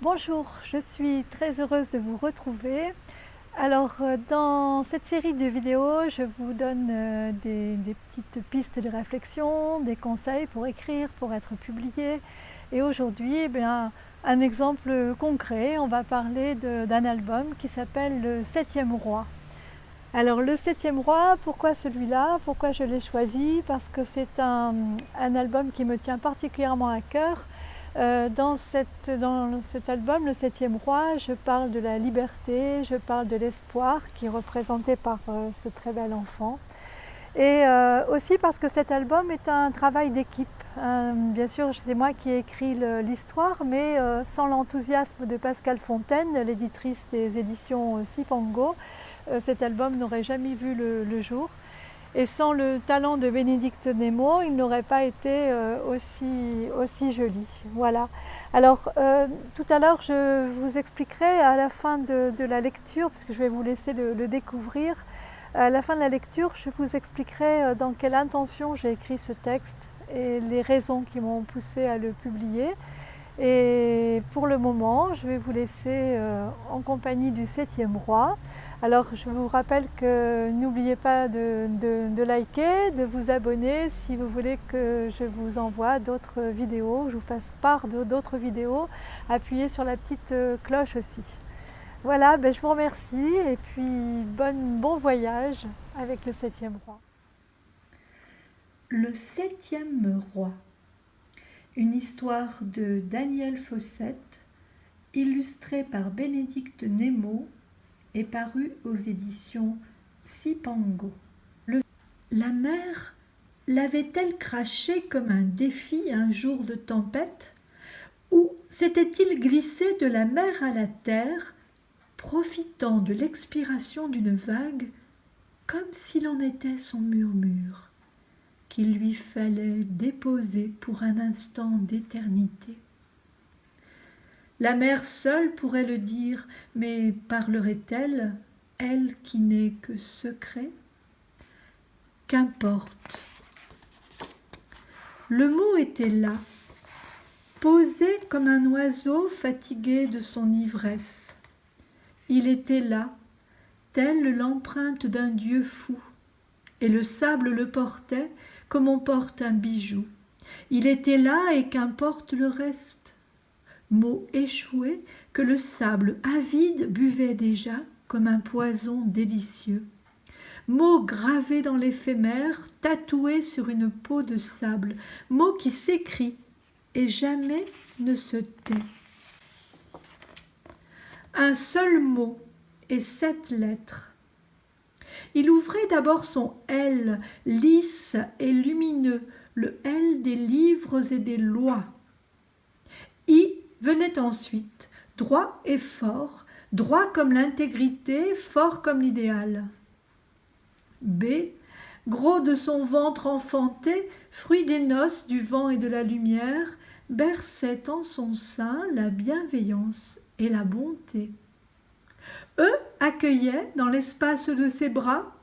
Bonjour, je suis très heureuse de vous retrouver. Alors, dans cette série de vidéos, je vous donne des petites pistes de réflexion, des conseils pour écrire, pour être publié. Et aujourd'hui, eh bien, un exemple concret, on va parler d'un album qui s'appelle Le Septième Roi. Alors, Le Septième Roi, pourquoi celui-là? Pourquoi je l'ai choisi? Parce que c'est un album qui me tient particulièrement à cœur. Dans cet album, Le Septième Roi, je parle de la liberté, je parle de l'espoir qui est représenté par ce très bel enfant. Et aussi parce que cet album est un travail d'équipe. Bien sûr, c'est moi qui ai écrit l'histoire, mais sans l'enthousiasme de Pascale Fontaine, l'éditrice des éditions Sipango, cet album n'aurait jamais vu le jour. Et sans le talent de Bénédicte Nemo, il n'aurait pas été aussi joli. Voilà. Alors, tout à l'heure, je vous expliquerai à la fin de la lecture, puisque je vais vous laisser le découvrir. À la fin de la lecture, je vous expliquerai dans quelle intention j'ai écrit ce texte et les raisons qui m'ont poussé à le publier. Et pour le moment, je vais vous laisser en compagnie du Septième Roi. Alors je vous rappelle que n'oubliez pas de liker, de vous abonner si vous voulez que je vous envoie d'autres vidéos, je vous fasse part d'autres vidéos. Appuyez sur la petite cloche aussi. Voilà, je vous remercie et puis bon voyage avec le Septième Roi. Le Septième Roi. Une histoire de Daniel Fossette, illustrée par Bénédicte Nemo et parue aux éditions Sipango. La mer l'avait-elle craché comme un défi un jour de tempête, ou s'était-il glissé de la mer à la terre, profitant de l'expiration d'une vague, comme s'il en était son murmure, qu'il lui fallait déposer pour un instant d'éternité? La mer seule pourrait le dire, mais parlerait-elle, elle qui n'est que secret? Qu'importe. Le mot était là, posé comme un oiseau fatigué de son ivresse. Il était là, telle l'empreinte d'un dieu fou, et le sable le portait comme on porte un bijou. Il était là, et qu'importe le reste. Mot échoué que le sable avide buvait déjà comme un poison délicieux. Mot gravé dans l'éphémère, tatoué sur une peau de sable, mot qui s'écrit et jamais ne se tait. Un seul mot et 7 lettres. Il ouvrait d'abord son L, lisse et lumineux, le L des livres et des lois. I venait ensuite, droit et fort, droit comme l'intégrité, fort comme l'idéal. B, gros de son ventre enfanté, fruit des noces, du vent et de la lumière, berçait en son sein la bienveillance et la bonté. E accueillait dans l'espace de ses bras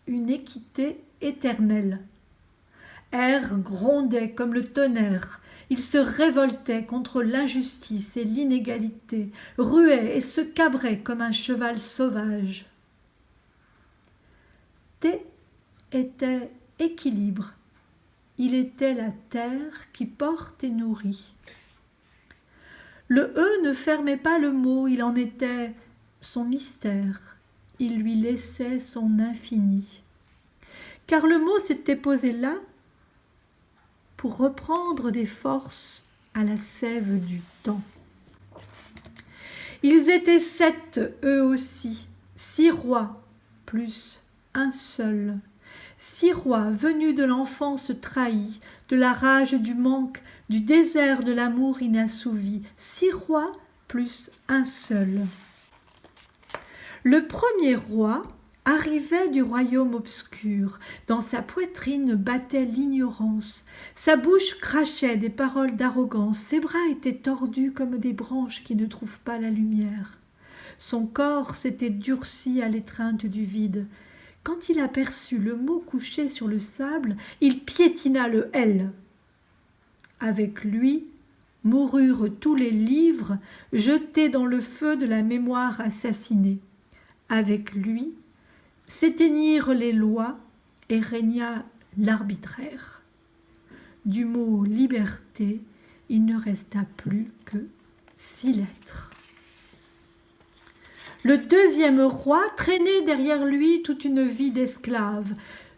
une équité éternelle. R grondait comme le tonnerre, il se révoltait contre l'injustice et l'inégalité, ruait et se cabrait comme un cheval sauvage. T était équilibre, il était la terre qui porte et nourrit. Le E ne fermait pas le mot, il en était son mystère, il lui laissait son infini. Car le mot s'était posé là pour reprendre des forces à la sève du temps. Ils étaient 7, eux aussi, 6 rois, plus un seul. 6 rois venus de l'enfance trahie, de la rage du manque, du désert de l'amour inassouvi. 6 rois plus un seul. Le premier roi arrivait du royaume obscur. Dans sa poitrine battait l'ignorance. Sa bouche crachait des paroles d'arrogance. Ses bras étaient tordus comme des branches qui ne trouvent pas la lumière. Son corps s'était durci à l'étreinte du vide. Quand il aperçut le mot couché sur le sable, il piétina le L. Avec lui, moururent tous les livres jetés dans le feu de la mémoire assassinée. Avec lui s'éteignirent les lois et régna l'arbitraire. Du mot liberté, il ne resta plus que 6 lettres. Le deuxième roi traînait derrière lui toute une vie d'esclave,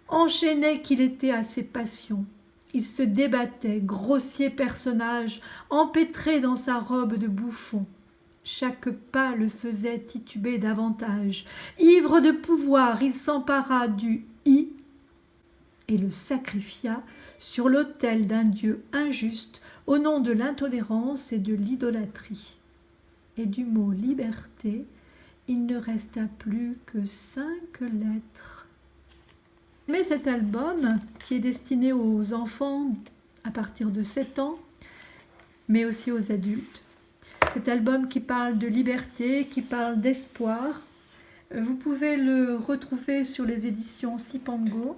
enchaîné qu'il était à ses passions. Il se débattait, grossier personnage, empêtré dans sa robe de bouffon. Chaque pas le faisait tituber davantage. Ivre de pouvoir, il s'empara du « i » et le sacrifia sur l'autel d'un Dieu injuste au nom de l'intolérance et de l'idolâtrie. Et du mot « liberté », il ne resta plus que 5 lettres. Mais cet album, qui est destiné aux enfants à partir de 7 ans, mais aussi aux adultes, cet album qui parle de liberté, qui parle d'espoir, vous pouvez le retrouver sur les éditions Sipango.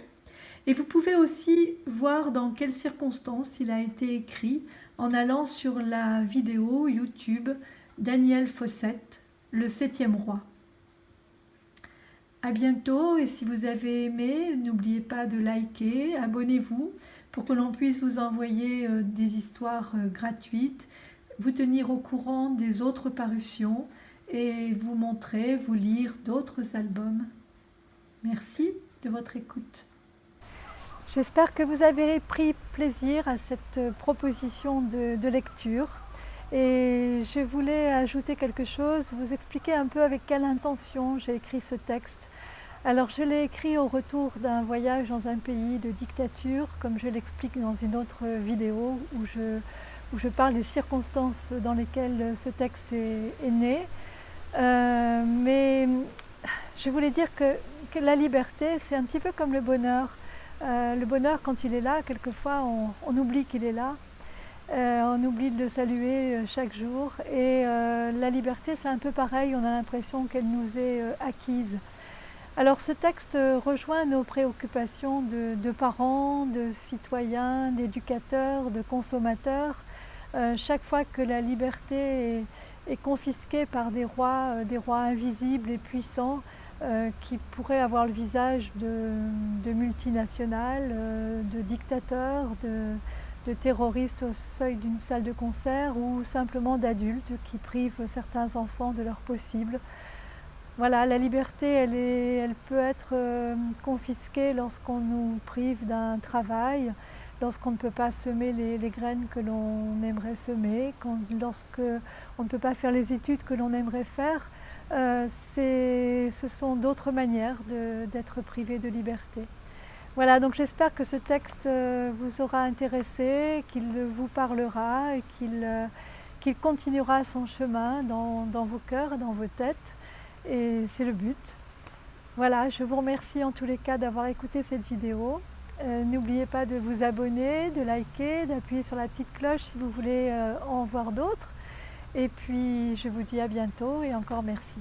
Et vous pouvez aussi voir dans quelles circonstances il a été écrit en allant sur la vidéo YouTube Daniel Fossette, le 7e roi. À bientôt, et si vous avez aimé, n'oubliez pas de liker, abonnez-vous pour que l'on puisse vous envoyer des histoires gratuites, vous tenir au courant des autres parutions et vous montrer, vous lire d'autres albums. Merci de votre écoute. J'espère que vous avez pris plaisir à cette proposition de lecture. Et je voulais ajouter quelque chose, vous expliquer un peu avec quelle intention j'ai écrit ce texte. Alors je l'ai écrit au retour d'un voyage dans un pays de dictature, comme je l'explique dans une autre vidéo où je parle des circonstances dans lesquelles ce texte est né. Mais je voulais dire que la liberté, c'est un petit peu comme le bonheur. Le bonheur, quand il est là, quelquefois on oublie qu'il est là. On oublie de le saluer chaque jour. Et la liberté, c'est un peu pareil, on a l'impression qu'elle nous est acquise. Alors ce texte rejoint nos préoccupations de parents, de citoyens, d'éducateurs, de consommateurs. Chaque fois que la liberté est confisquée par des rois invisibles et puissants, qui pourraient avoir le visage de multinationales, de dictateurs, de terroristes au seuil d'une salle de concert ou simplement d'adultes qui privent certains enfants de leur possible. Voilà, la liberté, elle peut être confisquée lorsqu'on nous prive d'un travail, lorsqu'on ne peut pas semer les graines que l'on aimerait semer, lorsqu'on ne peut pas faire les études que l'on aimerait faire. Ce sont d'autres manières d'être privé de liberté. Voilà, donc j'espère que ce texte vous aura intéressé, qu'il vous parlera et qu'il continuera son chemin dans vos cœurs, dans vos têtes. Et c'est le but. Voilà, je vous remercie en tous les cas d'avoir écouté cette vidéo. N'oubliez pas de vous abonner, de liker, d'appuyer sur la petite cloche si vous voulez en voir d'autres. Et puis je vous dis à bientôt et encore merci.